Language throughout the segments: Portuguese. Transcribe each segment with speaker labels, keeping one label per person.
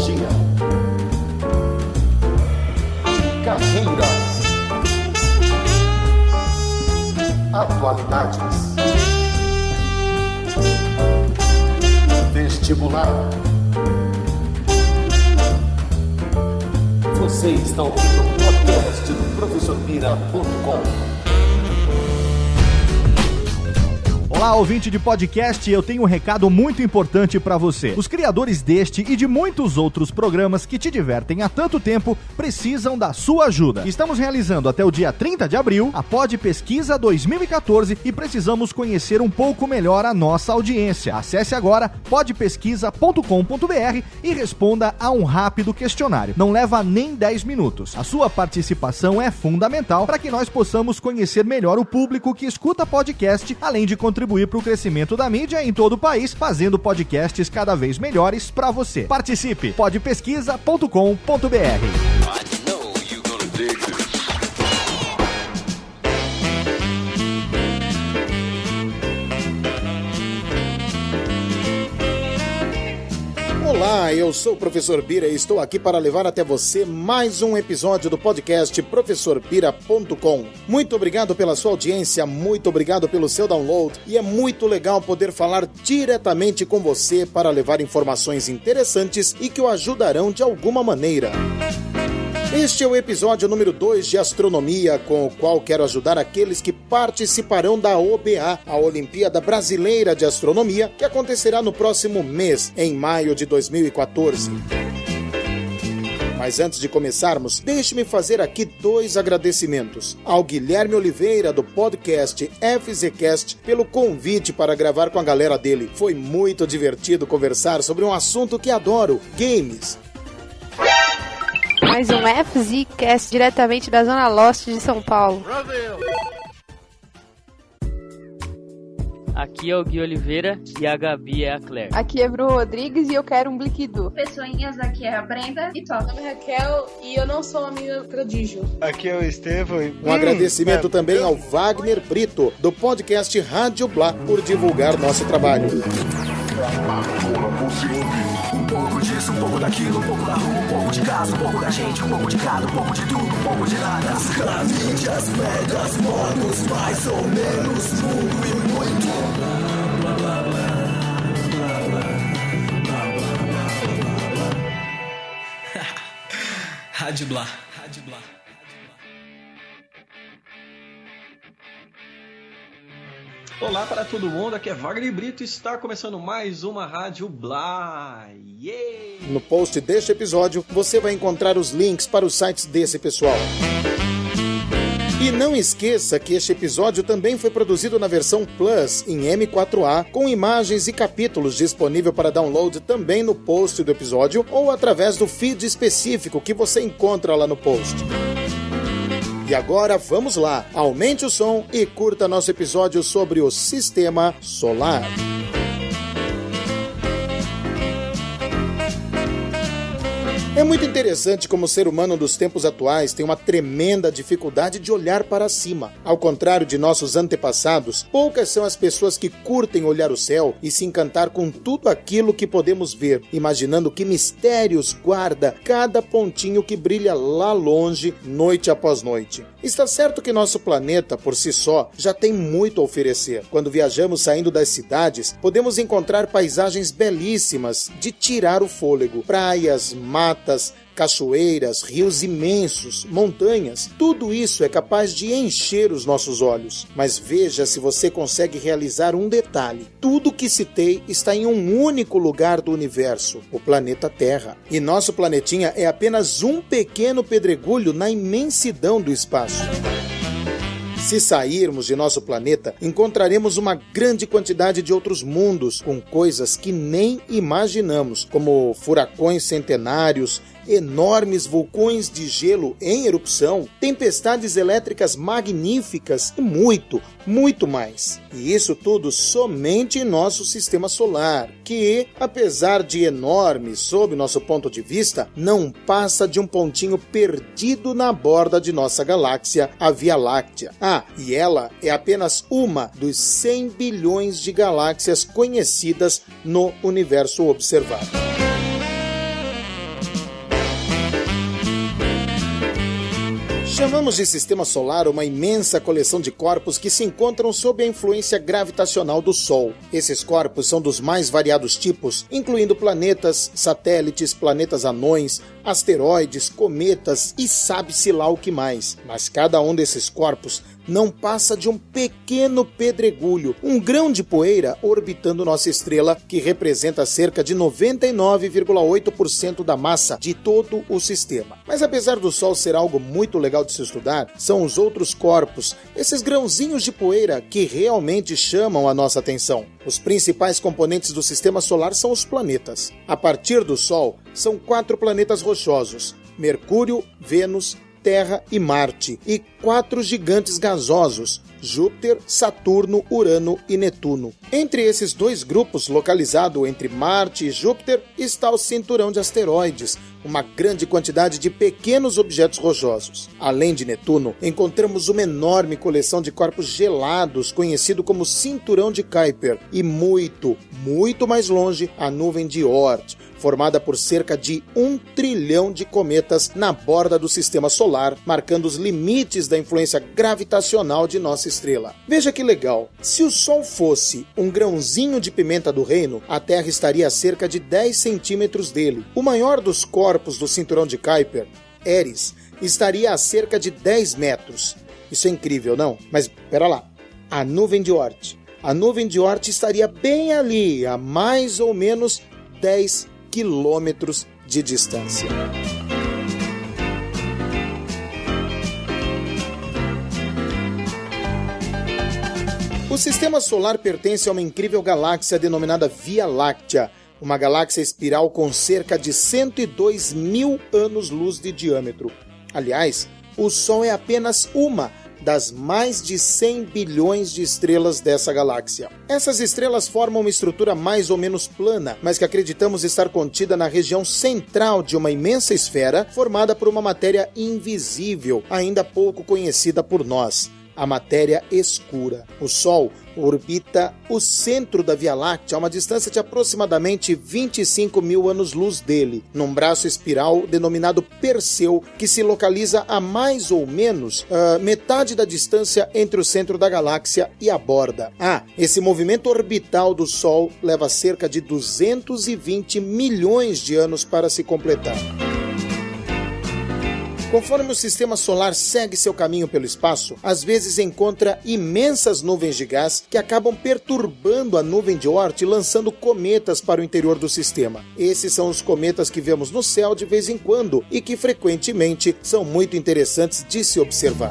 Speaker 1: tecnologia, carreira, atualidades, vestibular. Você está ouvindo o podcast do ProfessorBira.com.
Speaker 2: Olá, ouvinte de podcast, eu tenho um recado muito importante para você. Os criadores deste e de muitos outros programas que te divertem há tanto tempo precisam da sua ajuda. Estamos realizando até o dia 30 de abril a Pod Pesquisa 2014 e precisamos conhecer um pouco melhor a nossa audiência. Acesse agora podpesquisa.com.br e responda a um rápido questionário. Não leva nem 10 minutos. A sua participação é fundamental para que nós possamos conhecer melhor o público que escuta podcast, além de contribuir para o crescimento da mídia em todo o país, fazendo podcasts cada vez melhores para você. Participe! podpesquisa.com.br.
Speaker 3: Olá, eu sou o Professor Bira e estou aqui para levar até você mais um episódio do podcast ProfessorBira.com. Muito obrigado pela sua audiência, muito obrigado pelo seu download e é muito legal poder falar diretamente com você para levar informações interessantes e que o ajudarão de alguma maneira. Este é o episódio número 2 de Astronomia, com o qual quero ajudar aqueles que participarão da OBA, a Olimpíada Brasileira de Astronomia, que acontecerá no próximo mês, em maio de 2014. Mas antes de começarmos, deixe-me fazer aqui 2 agradecimentos. Ao Guilherme Oliveira, do podcast FZCast, pelo convite para gravar com a galera dele. Foi muito divertido conversar sobre um assunto que adoro, games.
Speaker 4: Mais um FZCast diretamente da Zona Leste de São Paulo.
Speaker 5: Aqui é o Gui Oliveira e a Gabi é a Claire.
Speaker 4: Aqui é Bru Rodrigues e eu quero um Bliquidu.
Speaker 6: Pessoinhas, aqui é a Brenda e Tó.
Speaker 7: Meu nome é Raquel e eu não sou uma amiga prodígio.
Speaker 8: Aqui é o Estevão.
Speaker 3: Um agradecimento também ao Wagner Brito, do podcast Rádio Blá, por divulgar nosso trabalho.
Speaker 9: Um pouco disso, um pouco daquilo, um pouco da rua, um pouco de casa, um pouco da gente, um pouco de cada, um pouco de tudo, um pouco de nada. As mídias, megas, modos, mais ou menos, tudo e muito. Blá, blá, blá, blá, blá, blá, blá, blá. Rádio Blá, Rádio Blá.
Speaker 10: Olá para todo mundo, aqui é Wagner Brito e está começando mais uma Rádio Blá. Yeah!
Speaker 3: No post deste episódio, você vai encontrar os links para os sites desse pessoal. E não esqueça que este episódio também foi produzido na versão Plus, em M4A, com imagens e capítulos disponível para download também no post do episódio ou através do feed específico que você encontra lá no post. E agora vamos lá, aumente o som e curta nosso episódio sobre o Sistema Solar. É muito interessante como o ser humano dos tempos atuais tem uma tremenda dificuldade de olhar para cima. Ao contrário de nossos antepassados, poucas são as pessoas que curtem olhar o céu e se encantar com tudo aquilo que podemos ver, imaginando que mistérios guarda cada pontinho que brilha lá longe, noite após noite. Está certo que nosso planeta, por si só, já tem muito a oferecer. Quando viajamos saindo das cidades, podemos encontrar paisagens belíssimas de tirar o fôlego. Praias, matas, cachoeiras, rios imensos, montanhas, tudo isso é capaz de encher os nossos olhos. Mas veja se você consegue realizar um detalhe. Tudo que citei está em um único lugar do universo, o planeta Terra. E nosso planetinha é apenas um pequeno pedregulho na imensidão do espaço. Se sairmos de nosso planeta, encontraremos uma grande quantidade de outros mundos com coisas que nem imaginamos, como furacões centenários, enormes vulcões de gelo em erupção, tempestades elétricas magníficas e muito, muito mais. E isso tudo somente em nosso sistema solar, que, apesar de enorme sob nosso ponto de vista, não passa de um pontinho perdido na borda de nossa galáxia, a Via Láctea. Ah, e ela é apenas uma dos 100 bilhões de galáxias conhecidas no universo observado. Chamamos de sistema solar uma imensa coleção de corpos que se encontram sob a influência gravitacional do Sol. Esses corpos são dos mais variados tipos, incluindo planetas, satélites, planetas anões, asteroides, cometas e sabe-se lá o que mais. Mas cada um desses corpos não passa de um pequeno pedregulho, um grão de poeira orbitando nossa estrela, que representa cerca de 99,8% da massa de todo o sistema. Mas apesar do Sol ser algo muito legal de se estudar, são os outros corpos, esses grãozinhos de poeira, que realmente chamam a nossa atenção. Os principais componentes do sistema solar são os planetas. A partir do Sol, são 4 planetas rochosos: Mercúrio, Vênus, Terra e Marte, e 4 gigantes gasosos: Júpiter, Saturno, Urano e Netuno. Entre esses 2 grupos, localizado entre Marte e Júpiter, está o cinturão de asteroides, uma grande quantidade de pequenos objetos rochosos. Além de Netuno, encontramos uma enorme coleção de corpos gelados, conhecido como cinturão de Kuiper, e muito mais longe, a nuvem de Oort, formada por cerca de 1 trilhão de cometas na borda do sistema solar, marcando os limites da influência gravitacional de nossa estrela. Veja que legal, se o Sol fosse um grãozinho de pimenta do reino, a Terra estaria a cerca de 10 centímetros dele. O maior dos corpos do cinturão de Kuiper, Eris, estaria a cerca de 10 metros. Isso é incrível, não? Mas pera lá, a nuvem de Oort. A nuvem de Oort estaria bem ali, a mais ou menos 10 quilômetros de distância. O sistema solar pertence a uma incrível galáxia denominada Via Láctea, uma galáxia espiral com cerca de 102 mil anos-luz de diâmetro. Aliás, o Sol é apenas uma das mais de 100 bilhões de estrelas dessa galáxia. Essas estrelas formam uma estrutura mais ou menos plana, mas que acreditamos estar contida na região central de uma imensa esfera formada por uma matéria invisível, ainda pouco conhecida por nós: a matéria escura. O Sol orbita o centro da Via Láctea a uma distância de aproximadamente 25 mil anos-luz dele, num braço espiral denominado Perseu, que se localiza a mais ou menos metade da distância entre o centro da galáxia e a borda. Esse movimento orbital do Sol leva cerca de 220 milhões de anos para se completar. Conforme o sistema solar segue seu caminho pelo espaço, às vezes encontra imensas nuvens de gás que acabam perturbando a nuvem de Oort, lançando cometas para o interior do sistema. Esses são os cometas que vemos no céu de vez em quando e que frequentemente são muito interessantes de se observar.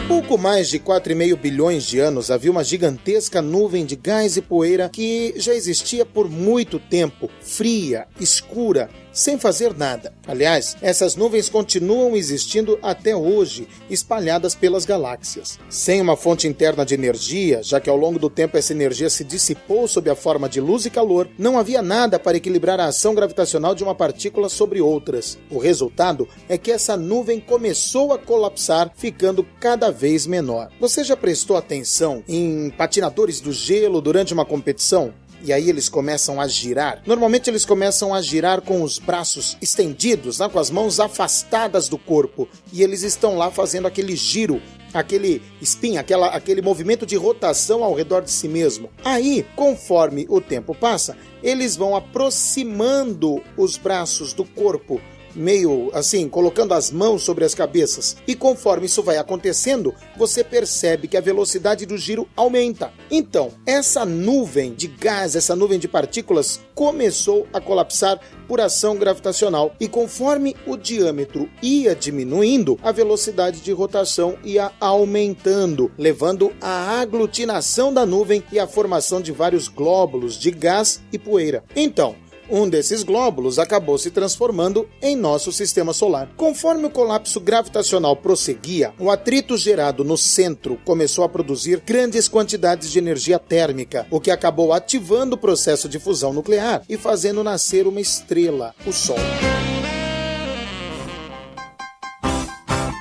Speaker 3: Pouco mais de 4,5 bilhões de anos havia uma gigantesca nuvem de gás e poeira que já existia por muito tempo, fria, escura, sem fazer nada. Aliás, essas nuvens continuam existindo até hoje, espalhadas pelas galáxias. Sem uma fonte interna de energia, já que ao longo do tempo essa energia se dissipou sob a forma de luz e calor, não havia nada para equilibrar a ação gravitacional de uma partícula sobre outras. O resultado é que essa nuvem começou a colapsar, ficando cada vez menor. Você já prestou atenção em patinadores do gelo durante uma competição? E aí eles começam a girar. Normalmente eles começam a girar com os braços estendidos, com as mãos afastadas do corpo. E eles estão lá fazendo aquele giro, aquele spin, aquele movimento de rotação ao redor de si mesmo. Aí, conforme o tempo passa, eles vão aproximando os braços do corpo, meio assim, colocando as mãos sobre as cabeças. E conforme isso vai acontecendo, você percebe que a velocidade do giro aumenta. Então, essa nuvem de gás, essa nuvem de partículas, começou a colapsar por ação gravitacional. E conforme o diâmetro ia diminuindo, a velocidade de rotação ia aumentando, levando à aglutinação da nuvem e à formação de vários glóbulos de gás e poeira. Então, um desses glóbulos acabou se transformando em nosso sistema solar. Conforme o colapso gravitacional prosseguia, o atrito gerado no centro começou a produzir grandes quantidades de energia térmica, o que acabou ativando o processo de fusão nuclear e fazendo nascer uma estrela, o Sol.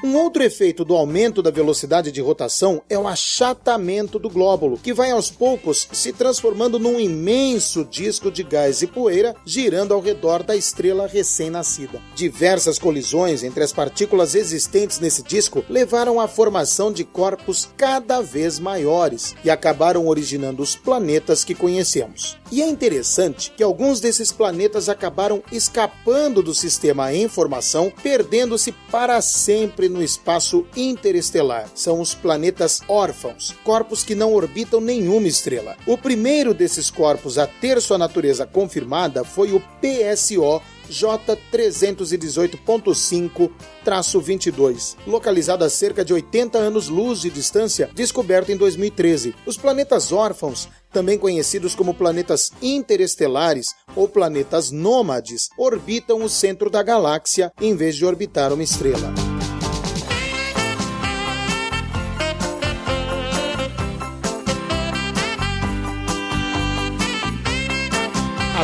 Speaker 3: Um Um outro efeito do aumento da velocidade de rotação é o achatamento do glóbulo, que vai aos poucos se transformando num imenso disco de gás e poeira girando ao redor da estrela recém-nascida. Diversas colisões entre as partículas existentes nesse disco levaram à formação de corpos cada vez maiores e acabaram originando os planetas que conhecemos. E é interessante que alguns desses planetas acabaram escapando do sistema em formação, perdendo-se para sempre no espaço interestelar. São os planetas órfãos, corpos que não orbitam nenhuma estrela. O primeiro desses corpos a ter sua natureza confirmada foi o PSO J318.5-22, localizado a cerca de 80 anos-luz de distância, descoberto em 2013. Os planetas órfãos, também conhecidos como planetas interestelares ou planetas nômades, orbitam o centro da galáxia em vez de orbitar uma estrela.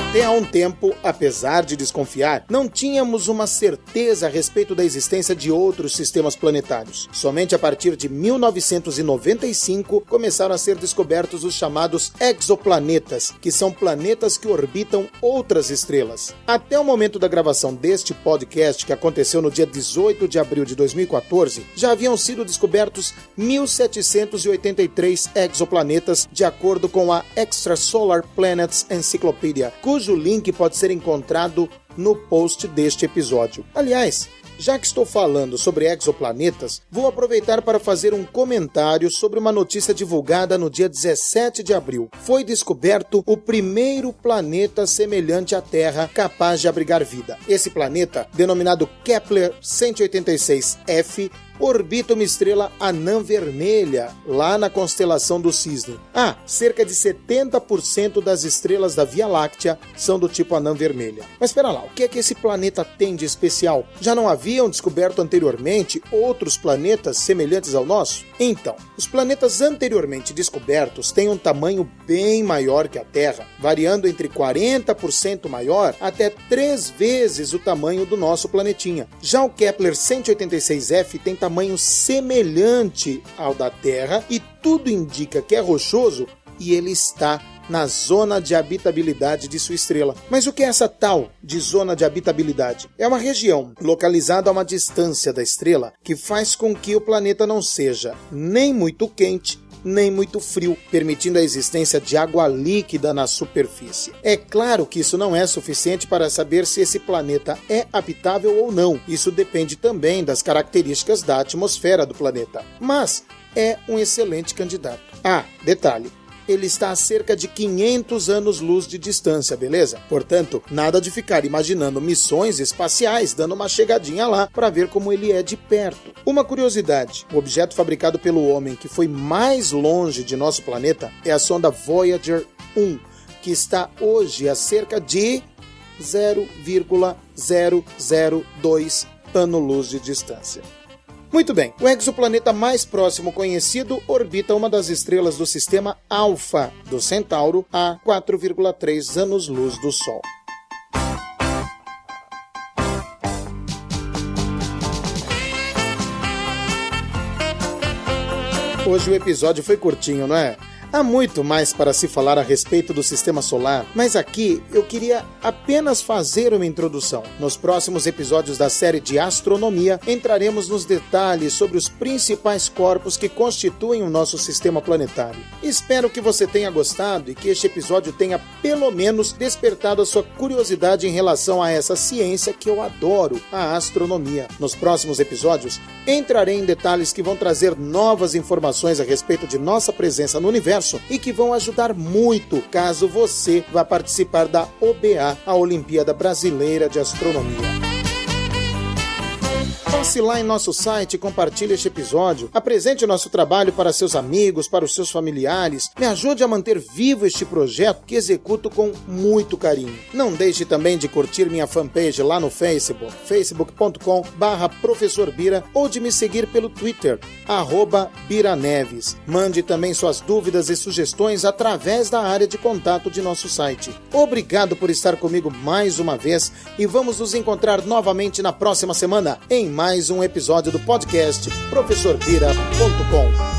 Speaker 3: Até há um tempo, apesar de desconfiar, não tínhamos uma certeza a respeito da existência de outros sistemas planetários. Somente a partir de 1995 começaram a ser descobertos os chamados exoplanetas, que são planetas que orbitam outras estrelas. Até o momento da gravação deste podcast, que aconteceu no dia 18 de abril de 2014, já haviam sido descobertos 1.783 exoplanetas, de acordo com a Extrasolar Planets Encyclopedia, cujo link pode ser encontrado no post deste episódio. Aliás, já que estou falando sobre exoplanetas, vou aproveitar para fazer um comentário sobre uma notícia divulgada no dia 17 de abril. Foi descoberto o primeiro planeta semelhante à Terra capaz de abrigar vida. Esse planeta, denominado Kepler 186f, orbita uma estrela anã vermelha, lá na constelação do Cisne. Cerca de 70% das estrelas da Via Láctea são do tipo anã vermelha. Mas espera lá, o que é que esse planeta tem de especial? Já não haviam descoberto anteriormente outros planetas semelhantes ao nosso? Então, os planetas anteriormente descobertos têm um tamanho bem maior que a Terra, variando entre 40% maior até 3 vezes o tamanho do nosso planetinha. Já o Kepler 186f tem tamanho semelhante ao da Terra e tudo indica que é rochoso e ele está na zona de habitabilidade de sua estrela. Mas o que é essa tal de zona de habitabilidade? É uma região localizada a uma distância da estrela que faz com que o planeta não seja nem muito quente nem muito frio, permitindo a existência de água líquida na superfície. É claro que isso não é suficiente para saber se esse planeta é habitável ou não. Isso depende também das características da atmosfera do planeta. Mas é um excelente candidato. Detalhe. Ele está a cerca de 500 anos-luz de distância, beleza? Portanto, nada de ficar imaginando missões espaciais dando uma chegadinha lá para ver como ele é de perto. Uma curiosidade, o objeto fabricado pelo homem que foi mais longe de nosso planeta é a sonda Voyager 1, que está hoje a cerca de 0,002 ano-luz de distância. Muito bem, o exoplaneta mais próximo conhecido orbita uma das estrelas do sistema Alfa do Centauro a 4,3 anos-luz do Sol. Hoje o episódio foi curtinho, não é? Há muito mais para se falar a respeito do Sistema Solar, mas aqui eu queria apenas fazer uma introdução. Nos próximos episódios da série de Astronomia, entraremos nos detalhes sobre os principais corpos que constituem o nosso sistema planetário. Espero que você tenha gostado e que este episódio tenha pelo menos despertado a sua curiosidade em relação a essa ciência que eu adoro, a astronomia. Nos próximos episódios, entrarei em detalhes que vão trazer novas informações a respeito de nossa presença no universo e que vão ajudar muito caso você vá participar da OBA, a Olimpíada Brasileira de Astronomia. Passe lá em nosso site e compartilhe este episódio. Apresente o nosso trabalho para seus amigos, para os seus familiares. Me ajude a manter vivo este projeto que executo com muito carinho. Não deixe também de curtir minha fanpage lá no Facebook, facebook.com/Professor Bira, ou de me seguir pelo Twitter, @BiraNeves. Mande também suas dúvidas e sugestões através da área de contato de nosso site. Obrigado por estar comigo mais uma vez e vamos nos encontrar novamente na próxima semana em mais um episódio do podcast ProfessorBira.com.